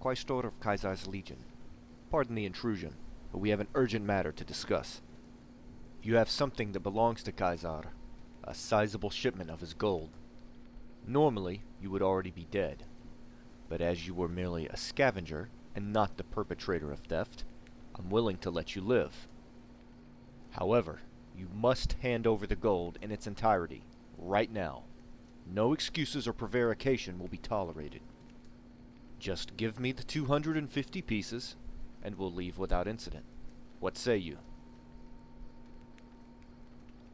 Quaestor of Caesar's Legion. Pardon the intrusion, but we have an urgent matter to discuss. You have something that belongs to Caesar, a sizable shipment of his gold. Normally, you would already be dead, but as you were merely a scavenger and not the perpetrator of theft, I'm willing to let you live. However, you must hand over the gold in its entirety, right now. No excuses or prevarication will be tolerated. Just give me the 250 pieces, and we'll leave without incident. What say you?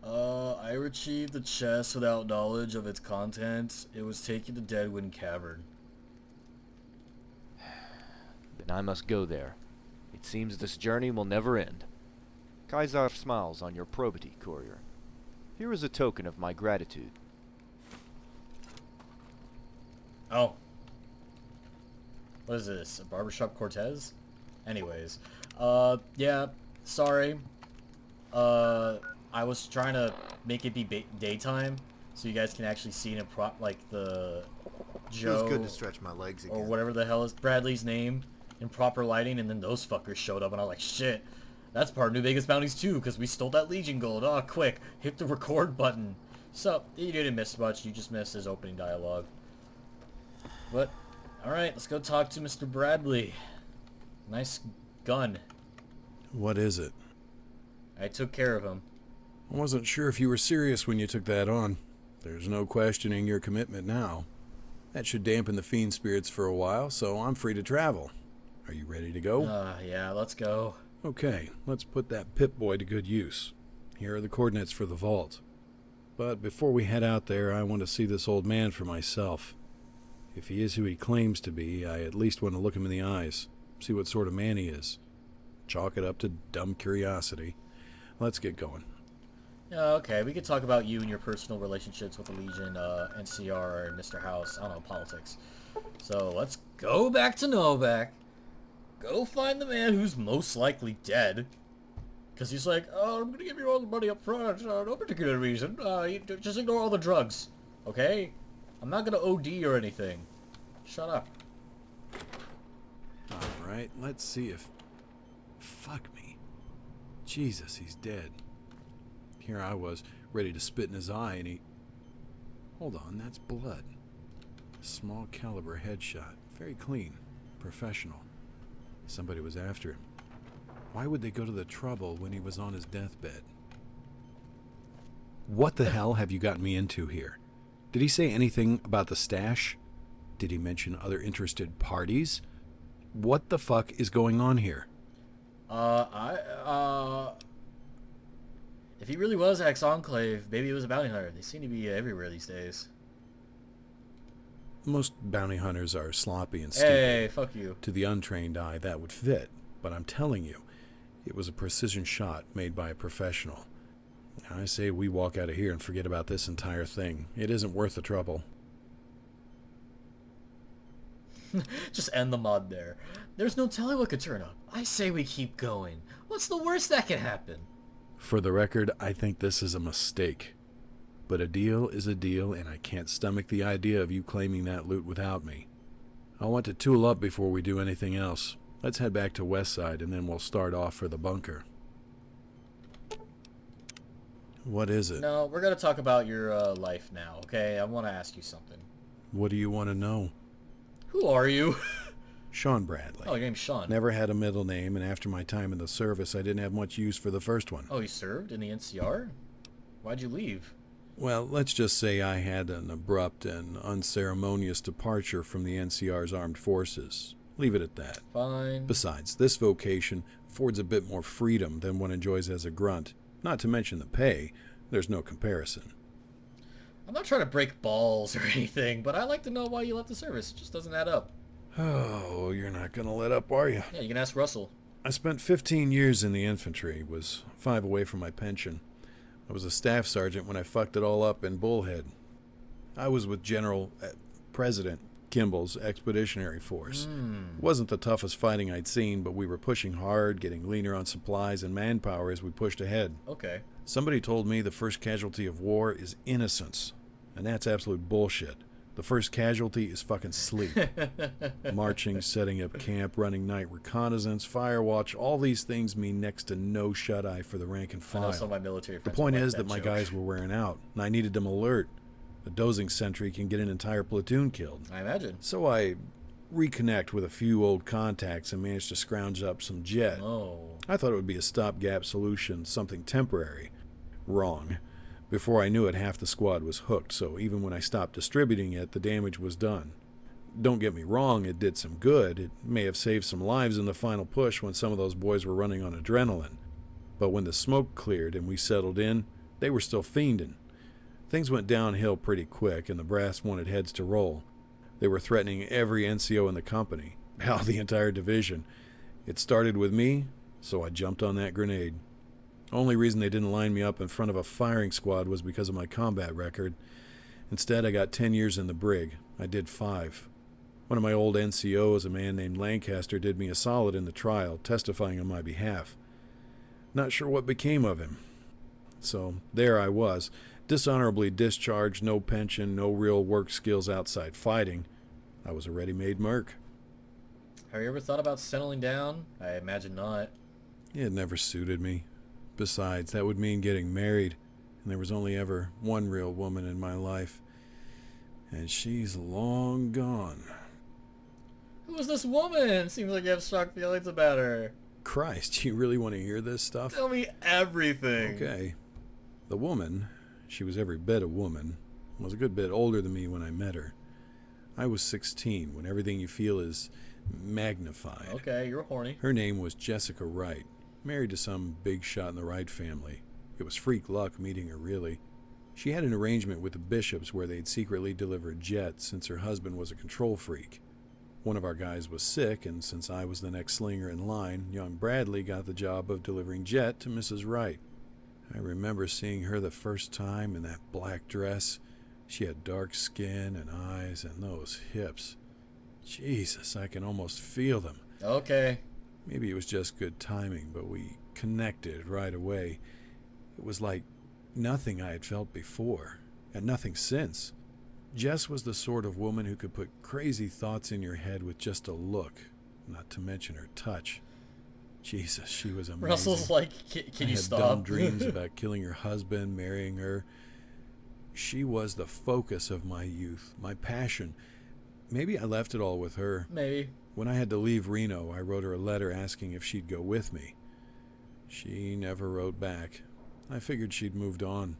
I retrieved the chest without knowledge of its contents. It was taken to Deadwind Cavern. Then I must go there. It seems this journey will never end. Caesar smiles on your probity, courier. Here is a token of my gratitude. Oh. What is this? A Barbershop Cortez? Anyways. Yeah. Sorry. I was trying to make it be daytime, so you guys can actually see in like the Joe. Feels good to stretch my legs again. Or whatever the hell is Bradley's name in proper lighting, and then those fuckers showed up, and I was like, shit, that's part of New Vegas Bounties too, because we stole that Legion gold. Oh, quick, hit the record button. So, you didn't miss much, you just missed his opening dialogue. But, alright, let's go talk to Mr. Bradley. Nice gun. What is it? I took care of him. I wasn't sure if you were serious when you took that on. There's no questioning your commitment now. That should dampen the fiend spirits for a while, so I'm free to travel. Are you ready to go? Yeah, let's go. Okay, let's put that Pip-Boy to good use. Here are the coordinates for the vault. But before we head out there, I want to see this old man for myself. If he is who he claims to be, I at least want to look him in the eyes, see what sort of man he is. Chalk it up to dumb curiosity. Let's get going. Okay, we could talk about you and your personal relationships with the Legion, NCR, and Mr. House. I don't know, politics. So, let's go back to Novak. Go find the man who's most likely dead. Because he's like, oh, I'm going to give you all the money up front. No particular reason. Just ignore all the drugs. Okay? I'm not going to OD or anything. Shut up. Alright, let's see if... Fuck me. Jesus, he's dead. Here I was, ready to spit in his eye, and he... Hold on, that's blood. Small caliber headshot. Very clean. Professional. Somebody was after him. Why would they go to the trouble when he was on his deathbed? What the hell have you gotten me into here? Did he say anything about the stash? Did he mention other interested parties? What the fuck is going on here? If he really was ex-Enclave, maybe he was a bounty hunter. They seem to be everywhere these days. Most bounty hunters are sloppy and stupid. Hey, fuck you. To the untrained eye, that would fit. But I'm telling you, it was a precision shot made by a professional. I say we walk out of here and forget about this entire thing. It isn't worth the trouble. Just end the mod there. There's no telling what could turn up. I say we keep going. What's the worst that can happen? For the record, I think this is a mistake. But a deal is a deal, and I can't stomach the idea of you claiming that loot without me. I want to tool up before we do anything else. Let's head back to Westside, and then we'll start off for the bunker. What is it? No, we're going to talk about your life now, okay? I want to ask you something. What do you want to know? Who are you? Sean Bradley. Oh, your name's Sean. Never had a middle name, and after my time in the service, I didn't have much use for the first one. Oh, you served in the NCR? Why'd you leave? Well, let's just say I had an abrupt and unceremonious departure from the NCR's armed forces. Leave it at that. Fine. Besides, this vocation affords a bit more freedom than one enjoys as a grunt. Not to mention the pay. There's no comparison. I'm not trying to break balls or anything, but I like to know why you left the service. It just doesn't add up. Oh, you're not gonna let up, are you? Yeah, you can ask Russell. I spent 15 years in the infantry, was 5 away from my pension. I was a staff sergeant when I fucked it all up in Bullhead. I was with President Kimball's Expeditionary Force. It wasn't the toughest fighting I'd seen, but we were pushing hard, getting leaner on supplies and manpower as we pushed ahead. Okay. Somebody told me the first casualty of war is innocence, and that's absolute bullshit. The first casualty is fucking sleep. Marching, setting up camp, running night reconnaissance, fire watch, all these things mean next to no shut-eye for the rank and I know file. some of my military The friends point like is that my joke. guys were wearing out, and I needed them alert. A dozing sentry can get an entire platoon killed. I imagine. So I reconnect with a few old contacts and manage to scrounge up some jet. Oh. I thought it would be a stopgap solution, something temporary. Wrong. Before I knew it, half the squad was hooked, so even when I stopped distributing it, the damage was done. Don't get me wrong, it did some good. It may have saved some lives in the final push when some of those boys were running on adrenaline. But when the smoke cleared and we settled in, they were still fiending. Things went downhill pretty quick, and the brass wanted heads to roll. They were threatening every NCO in the company. Hell, the entire division. It started with me, so I jumped on that grenade. Only reason they didn't line me up in front of a firing squad was because of my combat record. Instead, I got 10 years in the brig. I did 5. One of my old NCOs, a man named Lancaster, did me a solid in the trial, testifying on my behalf. Not sure what became of him. So there I was, dishonorably discharged, no pension, no real work skills outside fighting. I was a ready-made merc. Have you ever thought about settling down? I imagine not. It never suited me. Besides, that would mean getting married, and there was only ever one real woman in my life, and she's long gone. Who is this woman? Seems like you have strong feelings about her. Christ, you really want to hear this stuff? Tell me everything. Okay. The woman, she was every bit a woman, was a good bit older than me when I met her. I was 16, when everything you feel is magnified. Okay, you're horny. Her name was Jessica Wright, married to some big shot in the Wright family. It was freak luck meeting her, really. She had an arrangement with the bishops where they'd secretly deliver jet since her husband was a control freak. One of our guys was sick, and since I was the next slinger in line, young Bradley got the job of delivering jet to Mrs. Wright. I remember seeing her the first time in that black dress. She had dark skin and eyes and those hips. Jesus, I can almost feel them. Okay. Maybe it was just good timing, but we connected right away. It was like nothing I had felt before, and nothing since. Jess was the sort of woman who could put crazy thoughts in your head with just a look, not to mention her touch. Jesus, she was amazing. Russell's like, can you I had stop? dumb dreams about killing her husband, marrying her. She was the focus of my youth, my passion. Maybe I left it all with her. Maybe. When I had to leave Reno, I wrote her a letter asking if she'd go with me. She never wrote back. I figured she'd moved on.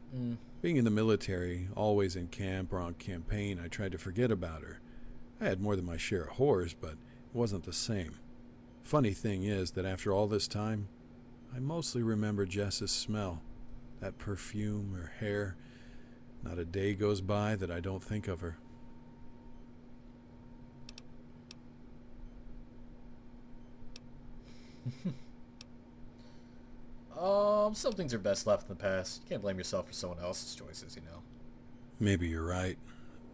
Being in the military, always in camp or on campaign, I tried to forget about her. I had more than my share of whores, but it wasn't the same. Funny thing is that after all this time, I mostly remember Jess's smell. That perfume, her hair. Not a day goes by that I don't think of her. Some things are best left in the past. You can't blame yourself for someone else's choices, you know. Maybe you're right.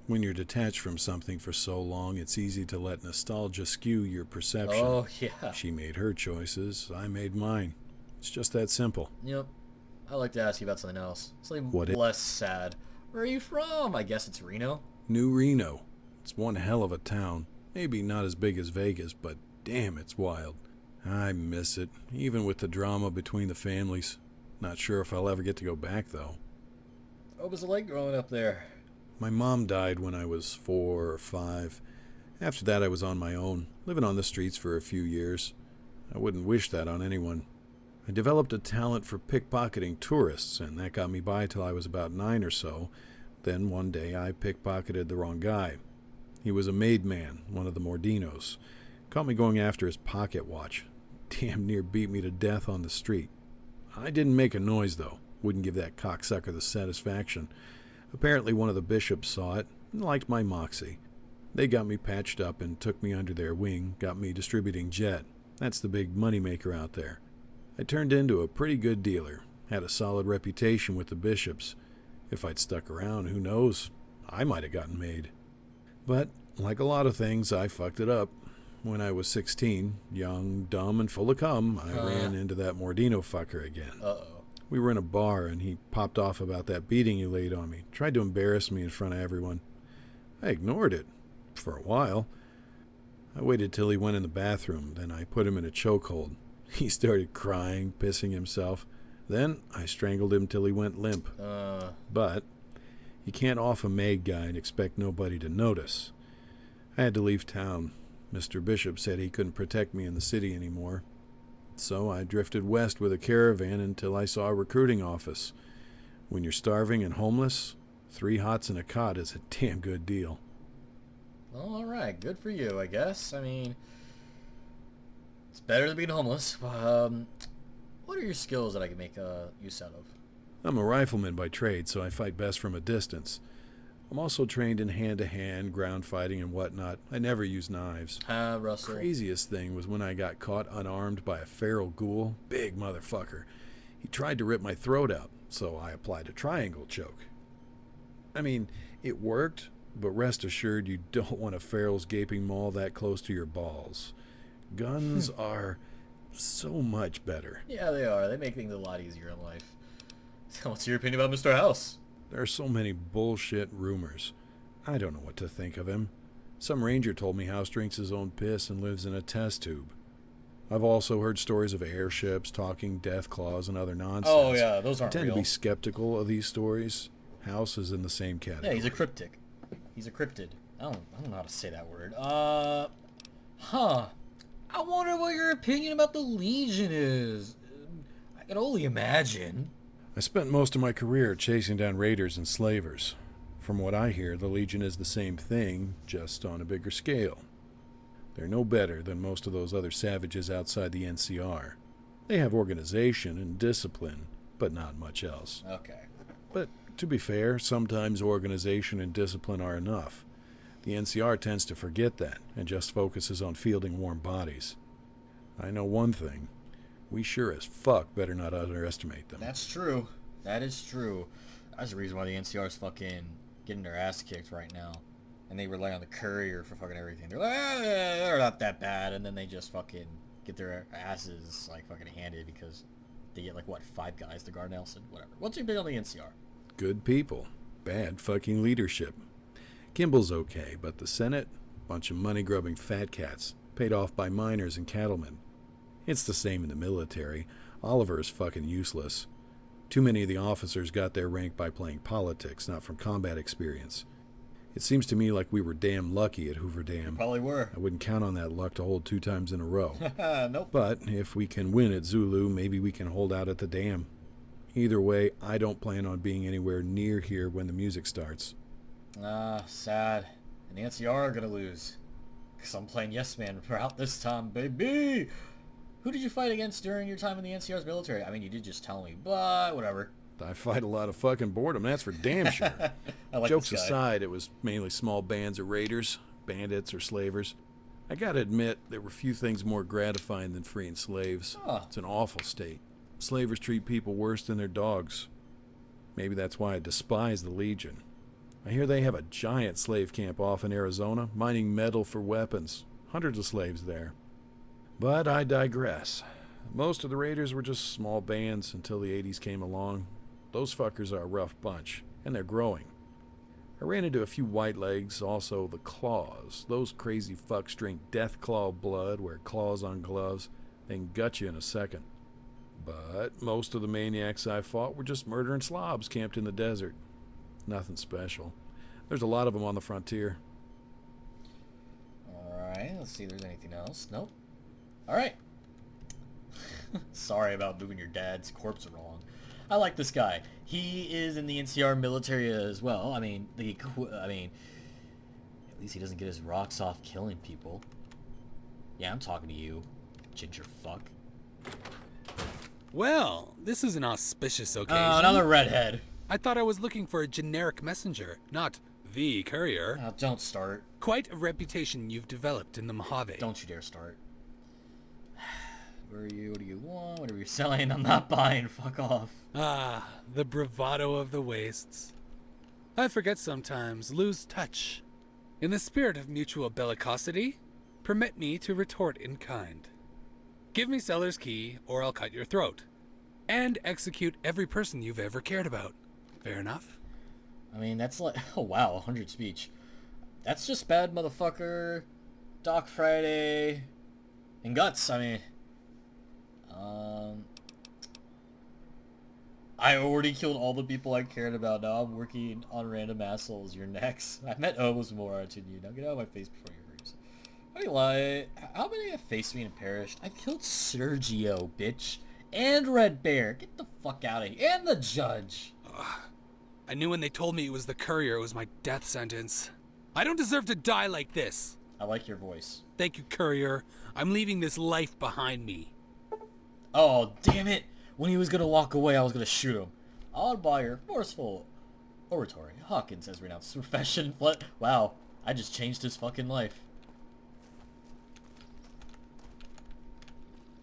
When you're detached from something for so long, it's easy to let nostalgia skew your perception. Oh, yeah. She made her choices, I made mine. It's just that simple. Yep. I'd like to ask you about something else. Something What less sad. Where are you from? I guess it's Reno. New Reno. It's one hell of a town. Maybe not as big as Vegas, but damn, it's wild. I miss it, even with the drama between the families. Not sure if I'll ever get to go back, though. What was it like growing up there? My mom died when I was 4 or 5. After that, I was on my own, living on the streets for a few years. I wouldn't wish that on anyone. I developed a talent for pickpocketing tourists, and that got me by till I was about 9 or so. Then one day I pickpocketed the wrong guy. He was a made man, one of the Mordinos. Caught me going after his pocket watch. Damn near beat me to death on the street. I didn't make a noise, though. Wouldn't give that cocksucker the satisfaction. Apparently one of the bishops saw it and liked my moxie. They got me patched up and took me under their wing, got me distributing jet. That's the big moneymaker out there. I turned into a pretty good dealer, had a solid reputation with the bishops. If I'd stuck around, who knows? I might have gotten made. But, like a lot of things, I fucked it up. When I was 16, young, dumb, and full of cum, I ran into that Mordino fucker again. Uh-oh. We were in a bar, and he popped off about that beating he laid on me. Tried to embarrass me in front of everyone. I ignored it. For a while. I waited till he went in the bathroom, then I put him in a chokehold. He started crying, pissing himself. Then I strangled him till he went limp. But you can't off a made guy and expect nobody to notice. I had to leave town. Mr. Bishop said he couldn't protect me in the city anymore. So I drifted west with a caravan until I saw a recruiting office. When you're starving and homeless, 3 hots and a cot is a damn good deal. All right, good for you, I guess. I mean, it's better than being homeless. What are your skills that I can make use out of? I'm a rifleman by trade, so I fight best from a distance. I'm also trained in hand-to-hand, ground fighting, and whatnot. I never use knives. Russell. Craziest thing was when I got caught unarmed by a feral ghoul. Big motherfucker. He tried to rip my throat out, so I applied a triangle choke. I mean, it worked, but rest assured you don't want a feral's gaping maw that close to your balls. Guns are so much better. Yeah, they are. They make things a lot easier in life. So what's your opinion about Mr. House? There are so many bullshit rumors. I don't know what to think of him. Some ranger told me House drinks his own piss and lives in a test tube. I've also heard stories of airships, talking death claws, and other nonsense. Oh yeah, those aren't I tend real. to be skeptical of these stories. House is in the same category. Yeah, he's a cryptic. He's a cryptid. I don't know how to say that word. I wonder what your opinion about the Legion is. I can only imagine. I spent most of my career chasing down raiders and slavers. From what I hear, the Legion is the same thing, just on a bigger scale. They're no better than most of those other savages outside the NCR. They have organization and discipline, but not much else. Okay. But to be fair, sometimes organization and discipline are enough. The NCR tends to forget that and just focuses on fielding warm bodies. I know one thing. We sure as fuck better not underestimate them. That's true. That is true. That's the reason why the NCR's fucking getting their ass kicked right now. And they rely on the courier for fucking everything. They're like, they're not that bad. And then they just fucking get their asses, like, fucking handed because they get, like, what, 5 guys to guard Nelson? Whatever. What's your opinion on the NCR? Good people. Bad fucking leadership. Kimball's okay, but the Senate? Bunch of money-grubbing fat cats, paid off by miners and cattlemen. It's the same in the military. Oliver is fucking useless. Too many of the officers got their rank by playing politics, not from combat experience. It seems to me like we were damn lucky at Hoover Dam. Probably were. I wouldn't count on that luck to hold 2 times in a row. Nope. But if we can win at Zulu, maybe we can hold out at the dam. Either way, I don't plan on being anywhere near here when the music starts. Sad. And the NCR are gonna lose. Because I'm playing Yes Man route this time, baby! Who did you fight against during your time in the NCR's military? I mean, you did just tell me, but whatever. I fight a lot of fucking boredom, that's for damn sure. I like Jokes this guy. aside, it was mainly small bands of raiders, bandits, or slavers. I gotta admit, there were few things more gratifying than freeing slaves. Huh. It's an awful state. Slavers treat people worse than their dogs. Maybe that's why I despise the Legion. I hear they have a giant slave camp off in Arizona, mining metal for weapons. Hundreds of slaves there. But I digress. Most of the raiders were just small bands until the 80s came along. Those fuckers are a rough bunch, and they're growing. I ran into a few white legs, also the claws. Those crazy fucks drink death claw blood, wear claws on gloves, then gut you in a second. But most of the maniacs I fought were just murdering slobs camped in the desert. Nothing special. There's a lot of them on the frontier. Alright, let's see if there's anything else. Nope. Alright. Sorry about moving your dad's corpse wrong. I like this guy. He is in the NCR military as well. I mean, at least he doesn't get his rocks off killing people. Yeah, I'm talking to you, ginger fuck. Well, this is an auspicious occasion. Another redhead. I thought I was looking for a generic messenger, not the courier. Don't start. Quite a reputation you've developed in the Mojave. Don't you dare start. Where are you? What do you want? Whatever you're selling, I'm not buying. Fuck off. Ah, the bravado of the wastes. I forget sometimes, lose touch. In the spirit of mutual bellicosity, permit me to retort in kind. Give me seller's key, or I'll cut your throat. And execute every person you've ever cared about. Fair enough? I mean, that's like... Oh, wow, 100 speech. That's just bad, motherfucker. Doc Friday. And Guts, I mean. I already killed all the people I cared about. Now I'm working on random assholes. You're next. I met Obos more to you. Now get out of my face before you hurt. I ain't lie. How many have faced me and perished? I've killed Sergio, bitch. And Red Bear. Get the fuck out of here. And the judge. I knew when they told me it was the courier, it was my death sentence. I don't deserve to die like this. I like your voice. Thank you, courier. I'm leaving this life behind me. Oh, damn it. When he was going to walk away, I was going to shoot him. I'll admire forceful oratory. Hawkins has renounced his profession. What? Wow. I just changed his fucking life.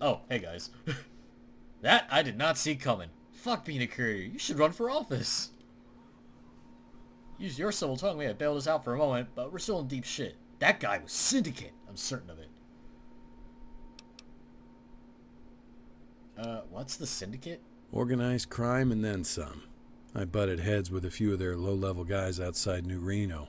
Oh, hey guys. That I did not see coming. Fuck being a courier. You should run for office. Use your civil tongue may have bailed us out for a moment, but we're still in deep shit. That guy was Syndicate. I'm certain of it. What's the Syndicate? Organized crime and then some. I butted heads with a few of their low-level guys outside New Reno.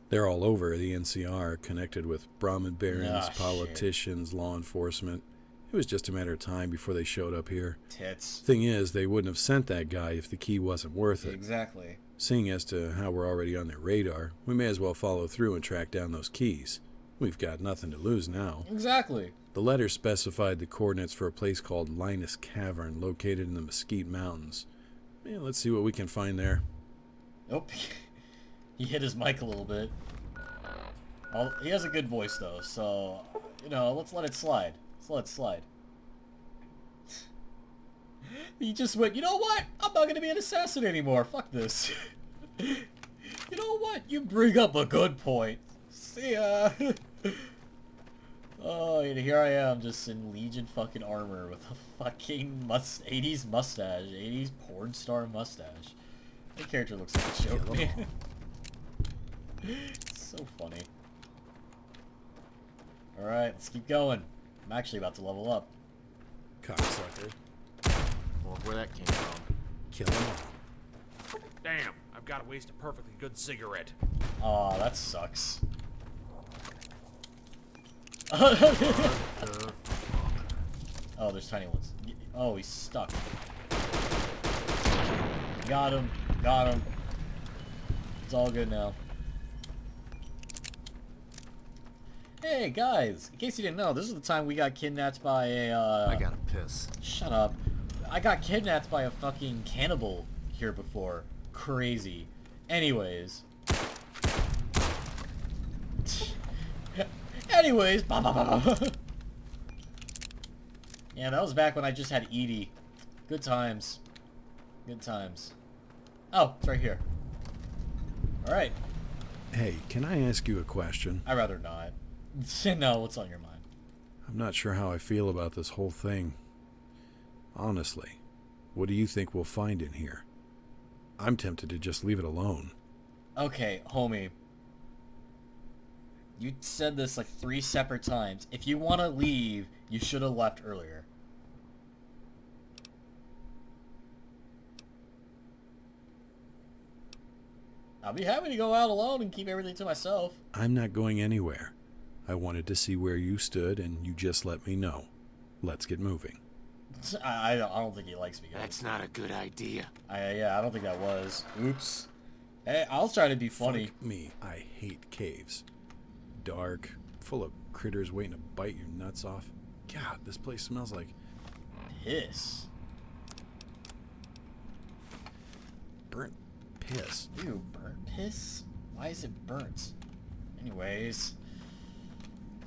They're all over the NCR, connected with Brahmin barons, politicians, law enforcement. It was just a matter of time before they showed up here. Tits. Thing is, they wouldn't have sent that guy if the key wasn't worth it. Exactly. Seeing as to how we're already on their radar, we may as well follow through and track down those keys. We've got nothing to lose now. Exactly. The letter specified the coordinates for a place called Linus Cavern, located in the Mesquite Mountains. Yeah, let's see what we can find there. Nope. He hit his mic a little bit. Well, he has a good voice, though, so, you know, let's let it slide. Let's let it slide. He just went, you know what? I'm not going to be an assassin anymore. Fuck this. You know what? You bring up a good point. See ya. Oh, and here I am, just in Legion fucking armor with a fucking 80s mustache. 80s porn star mustache. The character looks like a joke, man. It's so funny. Alright, let's keep going. I'm actually about to level up. Cocksucker. Well, where that came from. Kill him all. Damn, I've got to waste a perfectly good cigarette. Aw, that sucks. Oh, there's tiny ones. Oh, he's stuck. Got him. Got him. It's all good now. Hey, guys. In case you didn't know, this is the time we got kidnapped by a, I gotta piss. Shut up. I got kidnapped by a fucking cannibal here before. Crazy. Anyways. Anyways. Bah, bah, bah, bah. Yeah, that was back when I just had Edie. Good times. Good times. Oh, it's right here. Alright. Hey, can I ask you a question? I'd rather not. No, what's on your mind? I'm not sure how I feel about this whole thing. Honestly, what do you think we'll find in here? I'm tempted to just leave it alone. Okay, homie. You said this like 3 separate times. If you want to leave, you should have left earlier. I'll be happy to go out alone and keep everything to myself. I'm not going anywhere. I wanted to see where you stood, and you just let me know. Let's get moving. I don't think he likes me, guys. That's not a good idea. Yeah, I don't think that was. Oops. Hey, I'll try to be funny. Fuck me, I hate caves. Dark, full of critters waiting to bite your nuts off. God, this place smells like Piss. burnt piss. Ew, burnt piss? Why is it burnt? Anyways.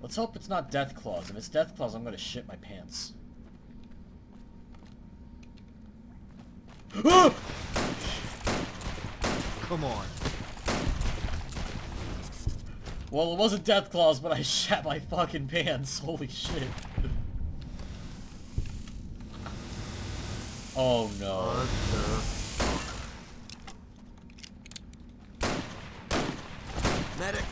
Let's hope it's not Death Claws. If it's Death Claws, I'm gonna shit my pants. Come on. Well, it wasn't Death Claws, but I shat my fucking pants. Holy shit. Oh no. What the... Medic!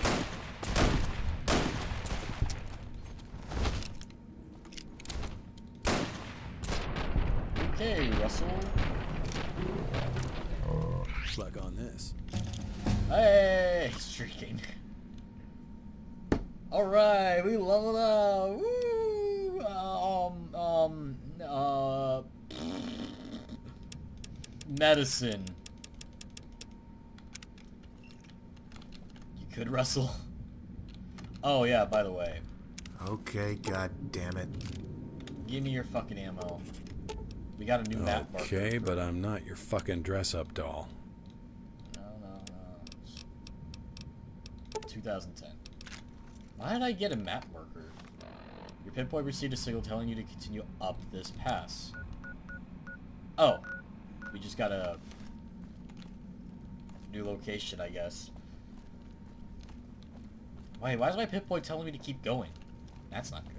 Okay, Russell. Plug on this. Hey, streaking. Alright, we leveled up. Woo! Medicine. You could wrestle. Oh yeah, by the way. Okay, god damn it. Give me your fucking ammo. We got a new map marker. Okay, but I'm not your fucking dress-up doll. No. 2010. Why did I get a map marker? Your pinpoint received a signal telling you to continue up this pass. Oh. We just got a new location, I guess. Wait, why is my pinpoint telling me to keep going? That's not good.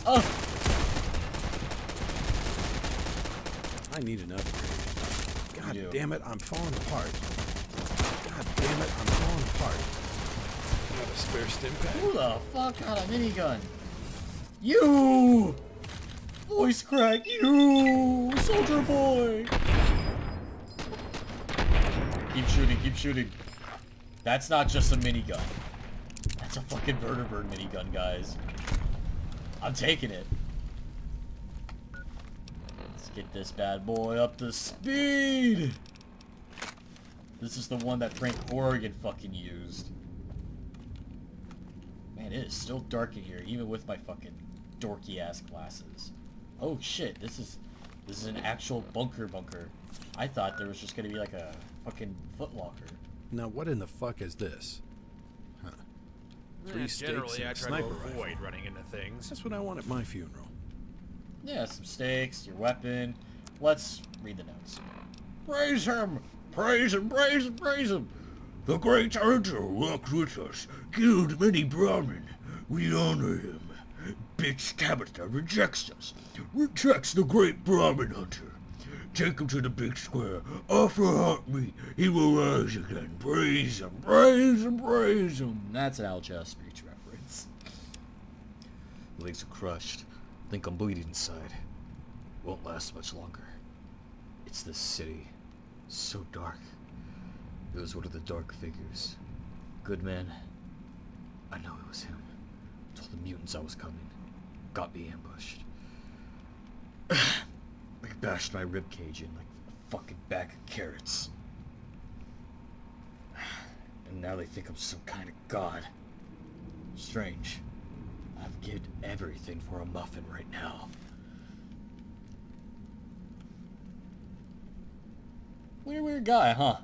Oh! I need an upgrade. God You do. damn it, I'm falling apart. God damn it, I'm falling apart. Got a spare stim pack? Who the fuck got a minigun? You! Voice crack, you! Soldier boy! Keep shooting, keep shooting. That's not just a minigun. That's a fucking Vertibird minigun, guys. I'm taking it. Let's get this bad boy up to speed! This is the one that Frank Corrigan fucking used. Man, it is still dark in here, even with my fucking dorky ass glasses. Oh shit, this is an actual bunker. I thought there was just gonna be like a fucking footlocker. Now what in the fuck is this? Huh. Three steaks Generally, and I a try to sniper rifle. avoid running into things. That's what I want at my funeral. Yeah, some steaks, your weapon. Let's read the notes. Praise him! Praise him, praise him, praise him! The great hunter walked with us, killed many Brahmin. We honor him. Bitch Tabitha rejects us. Rejects the great Brahmin hunter. Take him to the big square. Offer hot meat. He will rise again. Praise him, praise him, praise him. That's an Al Chess speech reference. Legs are crushed. Think I'm bleeding inside. Won't last much longer. It's this city. So dark. It was one of the dark figures. Good man. I know it was him. Told the mutants I was coming. Got me ambushed. They bashed my ribcage in like a fucking bag of carrots. And now they think I'm some kind of god. Strange. I'd give everything for a muffin right now. Weird guy, huh?